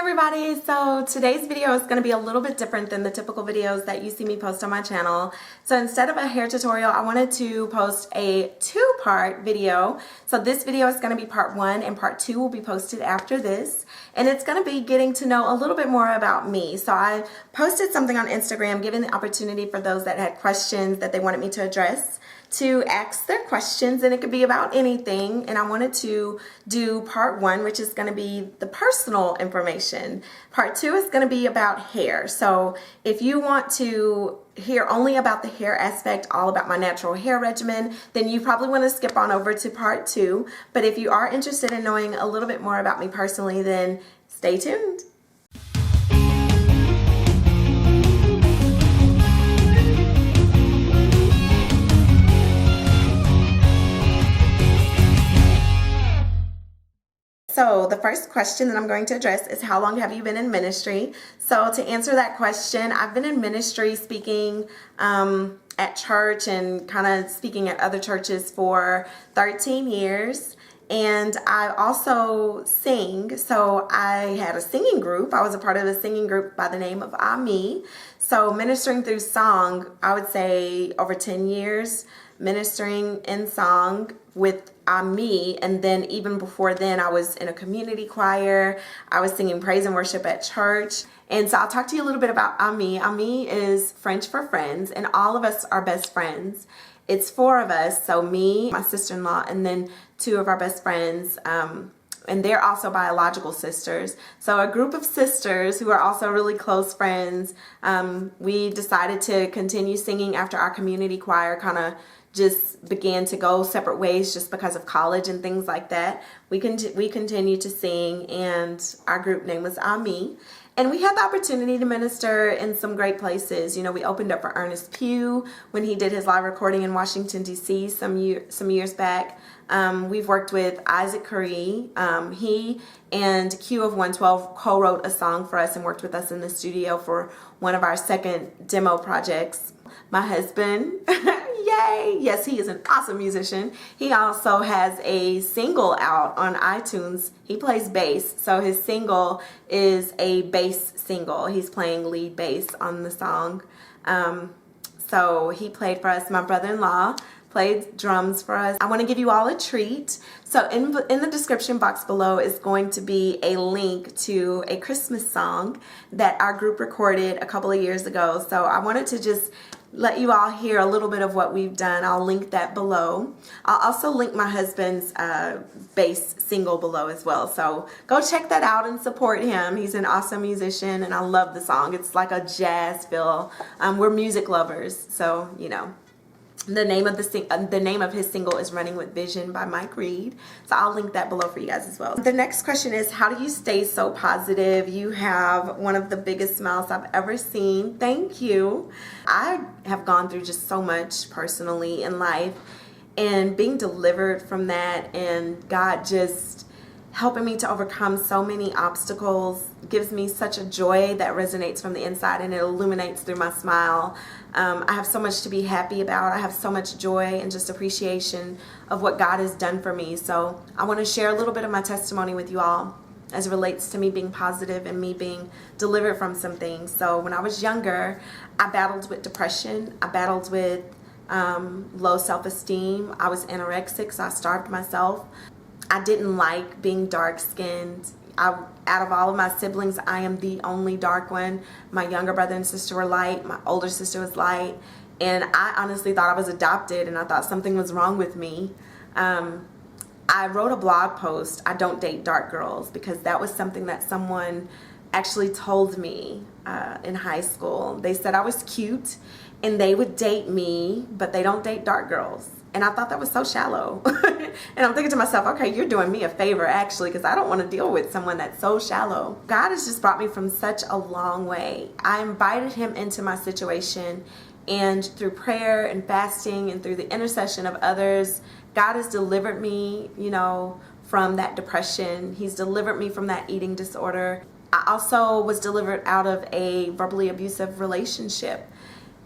everybody, so today's video is going to be a little bit different than the typical videos that you see me post on my channel. So instead of a hair tutorial, I wanted to post a two-part video. So this video is going to be part 1 and part 2 will be posted after this. And it's going to be getting to know a little bit more about me. So I posted something on Instagram giving the opportunity for those that had questions that they wanted me to address to ask their questions, and it could be about anything. And I wanted to do part 1, which is going to be the personal information. Part 2 is going to be about hair. So if you want to hear only about the hair aspect, all about my natural hair regimen, then you probably want to skip on over to part 2. But if you are interested in knowing a little bit more about me personally, then stay tuned. So the first question that I'm going to address is, how long have you been in ministry? So to answer that question, I've been in ministry speaking at church and kind of speaking at other churches for 13 years. And I also sing. So I had a singing group. I was a part of a singing group by the name of Me. So ministering through song, I would say over 10 years, ministering in song with Me. And then even before then, I was in a community choir. I was singing praise and worship at church. And so I'll talk to you a little bit about Me. Me is French for friends, and all of us are best friends. It's 4 of us, so me, my sister-in-law, and then 2 of our best friends, and they're also biological sisters. So a group of sisters who are also really close friends. We decided to continue singing after our community choir kind of just began to go separate ways just because of college and things like that. We continued to sing, and our group name was Me. And we had the opportunity to minister in some great places. You know, we opened up for Ernest Pugh when he did his live recording in Washington, D.C. some years back. We've worked with Isaac Curry. He and Q of 112 co-wrote a song for us and worked with us in the studio for one of our second demo projects. My husband, yay! Yes, he is an awesome musician. He also has a single out on iTunes. He plays bass, so his single is a bass single. He's playing lead bass on the song. So he played for us. My brother-in-law played drums for us. I want to give you all a treat. So in the description box below is going to be a link to a Christmas song that our group recorded a couple of years ago. So I wanted to just let you all hear a little bit of what we've done. I'll link that below. I'll also link my husband's bass single below as well. So go check that out and support him. He's an awesome musician, and I love the song. It's like a jazz feel. We're music lovers, so you know. The name of his single is Running with Vision by Mike Reed. So I'll link that below for you guys as well. The next question is, how do you stay so positive? You have one of the biggest smiles I've ever seen. Thank you. I have gone through just so much personally in life, and being delivered from that and God just helping me to overcome so many obstacles gives me such a joy that resonates from the inside, and it illuminates through my smile. I have so much to be happy about. I have so much joy and just appreciation of what God has done for me. So I want to share a little bit of my testimony with you all as it relates to me being positive and me being delivered from some things. So when I was younger, I battled with depression. I battled with low self-esteem. I was anorexic, so I starved myself. I didn't like being dark-skinned. Out of all of my siblings, I am the only dark one. My younger brother and sister were light. My older sister was light. And I honestly thought I was adopted, and I thought something was wrong with me. I wrote a blog post, I don't date dark girls, because that was something that someone actually told me in high school. They said I was cute, and they would date me, but they don't date dark girls. And I thought that was so shallow. And I'm thinking to myself, okay, you're doing me a favor actually, because I don't want to deal with someone that's so shallow. God has just brought me from such a long way. I invited him into my situation, and through prayer and fasting and through the intercession of others, God has delivered me, you know, from that depression. He's delivered me from that eating disorder. I also was delivered out of a verbally abusive relationship.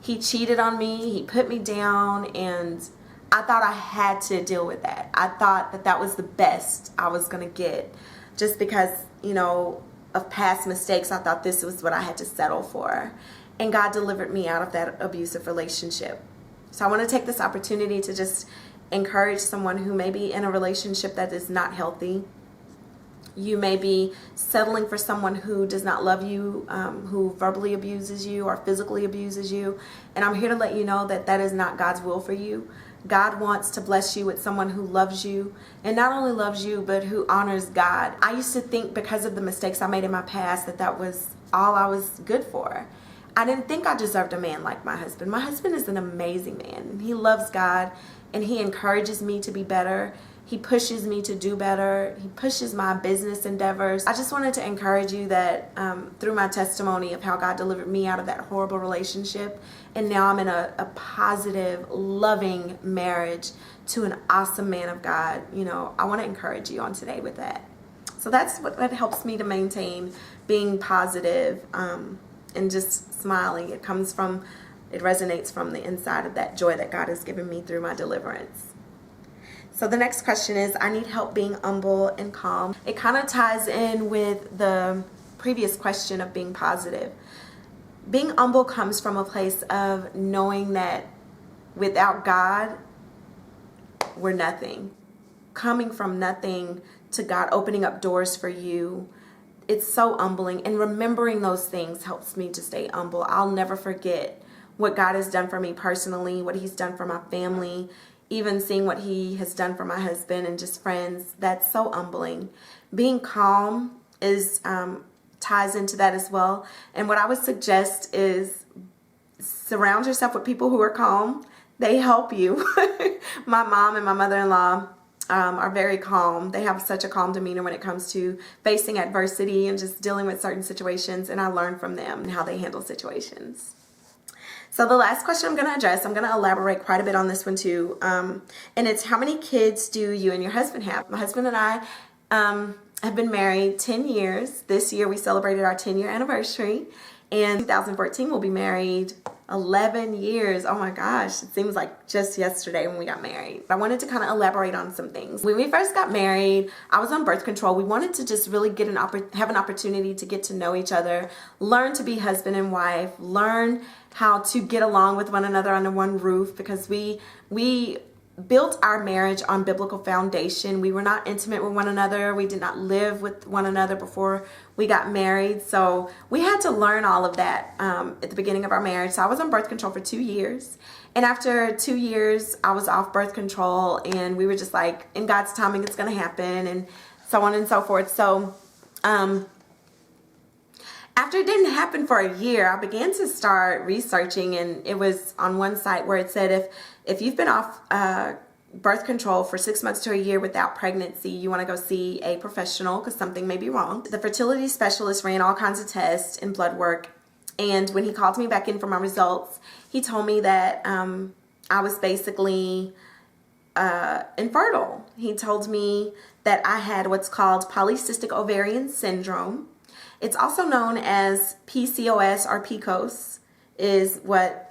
He cheated on me, he put me down, and I thought I had to deal with that. I thought that that was the best I was going to get, just because, you know, of past mistakes, I thought this was what I had to settle for. And God delivered me out of that abusive relationship. So I want to take this opportunity to just encourage someone who may be in a relationship that is not healthy. You may be settling for someone who does not love you, who verbally abuses you or physically abuses you. And I'm here to let you know that that is not God's will for you. God wants to bless you with someone who loves you, and not only loves you, but who honors God. I used to think, because of the mistakes I made in my past, that that was all I was good for. I didn't think I deserved a man like my husband. My husband is an amazing man. He loves God, and he encourages me to be better. He pushes me to do better. He pushes my business endeavors. I just wanted to encourage you that through my testimony of how God delivered me out of that horrible relationship, and now I'm in a positive, loving marriage to an awesome man of God. You know, I want to encourage you on today with that. So that's what that helps me to maintain being positive and just smiling. It resonates from the inside of that joy that God has given me through my deliverance. So the next question is, I need help being humble and calm. It kind of ties in with the previous question of being positive. Being humble comes from a place of knowing that without God, we're nothing. Coming from nothing to God opening up doors for you, it's so humbling. And remembering those things helps me to stay humble. I'll never forget what God has done for me personally, what he's done for my family, even seeing what he has done for my husband and just friends. That's so humbling. Being calm is ties into that as well. And what I would suggest is surround yourself with people who are calm. They help you. My mom and my mother-in-law are very calm. They have such a calm demeanor when it comes to facing adversity and just dealing with certain situations. And I learn from them and how they handle situations. So the last question I'm going to address, I'm going to elaborate quite a bit on this one too. And it's, how many kids do you and your husband have? My husband and I have been married 10 years. This year we celebrated our 10-year anniversary. And 2014 we'll be married 11 years. Oh my gosh, it seems like just yesterday when we got married. I wanted to kind of elaborate on some things. When we first got married, I was on birth control. We wanted to just really have an opportunity to get to know each other, learn to be husband and wife, learn how to get along with one another under one roof, because we built our marriage on biblical foundation. We were not intimate with one another. We did not live with one another before we got married. So we had to learn all of that at the beginning of our marriage. So I was on birth control for 2 years. And after 2 years, I was off birth control, and we were just like, in God's timing, it's going to happen, and so on and so forth. So after it didn't happen for a year, I began to start researching, and it was on one site where it said if you've been off birth control for 6 months to a year without pregnancy, you want to go see a professional because something may be wrong. The fertility specialist ran all kinds of tests and blood work, and when he called me back in for my results, he told me that I was basically infertile. He told me that I had what's called Polycystic Ovarian Syndrome. It's also known as PCOS or PCOS, is what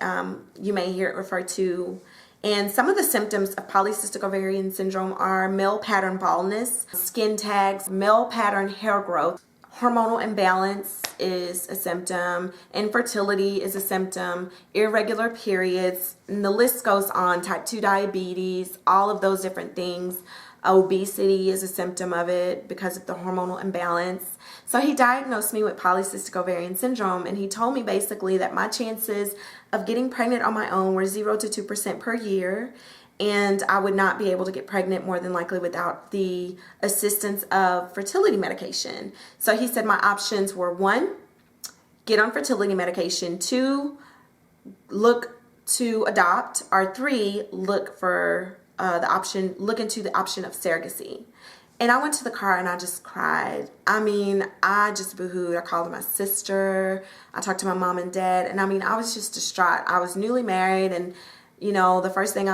you may hear it referred to. And some of the symptoms of polycystic ovarian syndrome are male pattern baldness, skin tags, male pattern hair growth, hormonal imbalance is a symptom, infertility is a symptom, irregular periods, and the list goes on, type 2 diabetes, all of those different things. Obesity is a symptom of it because of the hormonal imbalance. So he diagnosed me with polycystic ovarian syndrome, and he told me basically that my chances of getting pregnant on my own were 0 to 2% per year, and I would not be able to get pregnant more than likely without the assistance of fertility medication. So he said my options were 1, get on fertility medication, 2, look to adopt, or 3, look into the option of surrogacy. And I went to the car and I just cried. I mean, I just boohooed. I called my sister. I talked to my mom and dad. And I mean, I was just distraught. I was newly married, and you know, the first thing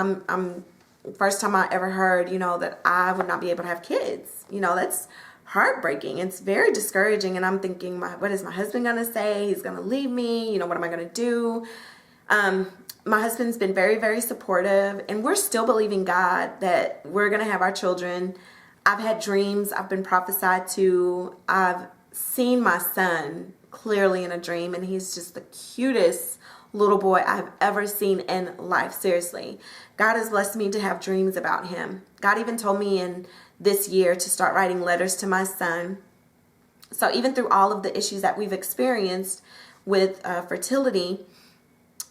first time I ever heard, you know, that I would not be able to have kids. You know, that's heartbreaking. It's very discouraging. And I'm thinking, what is my husband going to say? He's going to leave me. You know, what am I going to do? My husband's been very, very supportive, and we're still believing God that we're going to have our children. I've had dreams. I've been prophesied to. I've seen my son clearly in a dream, and he's just the cutest little boy I've ever seen in life. Seriously, God has blessed me to have dreams about him. God even told me in this year to start writing letters to my son. So even through all of the issues that we've experienced with fertility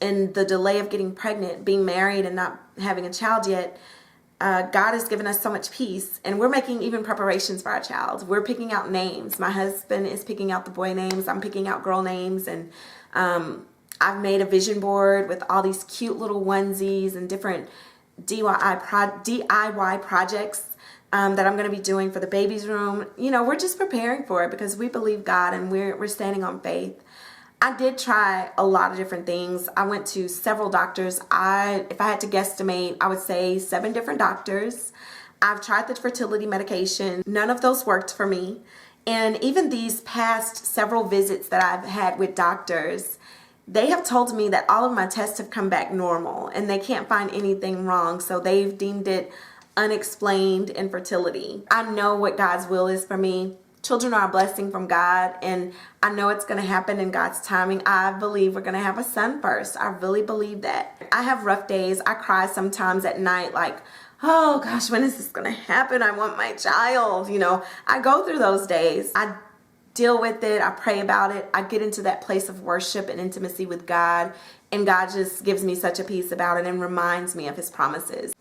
and the delay of getting pregnant, being married and not having a child yet, God has given us so much peace, and we're making even preparations for our child. We're picking out names. My husband is picking out the boy names. I'm picking out girl names, and I've made a vision board with all these cute little onesies and different DIY projects that I'm going to be doing for the baby's room. You know, we're just preparing for it because we believe God, and we're standing on faith. I did try a lot of different things. I went to several doctors. If I had to guesstimate, I would say 7 different doctors. I've tried the fertility medication. None of those worked for me. And even these past several visits that I've had with doctors, they have told me that all of my tests have come back normal and they can't find anything wrong. So they've deemed it unexplained infertility. I know what God's will is for me. Children are a blessing from God, and I know it's going to happen in God's timing. I believe we're going to have a son first. I really believe that. I have rough days. I cry sometimes at night like, oh gosh, when is this going to happen? I want my child. You know, I go through those days. I deal with it. I pray about it. I get into that place of worship and intimacy with God, and God just gives me such a peace about it and reminds me of his promises.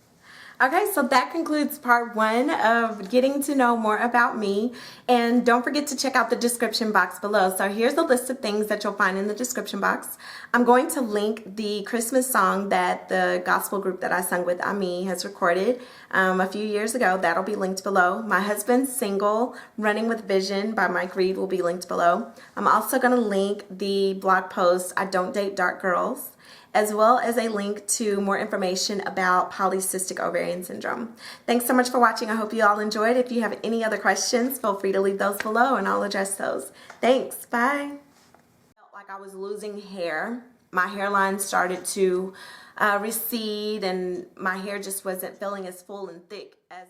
Okay, so that concludes part 1 of getting to know more about me. And don't forget to check out the description box below. So here's a list of things that you'll find in the description box. I'm going to link the Christmas song that the gospel group that I sung with, Ami, has recorded a few years ago. That'll be linked below. My husband's single, Running with Vision by Mike Reed, will be linked below. I'm also going to link the blog post, I Don't Date Dark Girls, as well as a link to more information about polycystic ovarian syndrome. Thanks so much for watching. I hope you all enjoyed. If you have any other questions, feel free to leave those below and I'll address those. Thanks. Bye. I felt like I was losing hair. My hairline started to recede, and my hair just wasn't feeling as full and thick as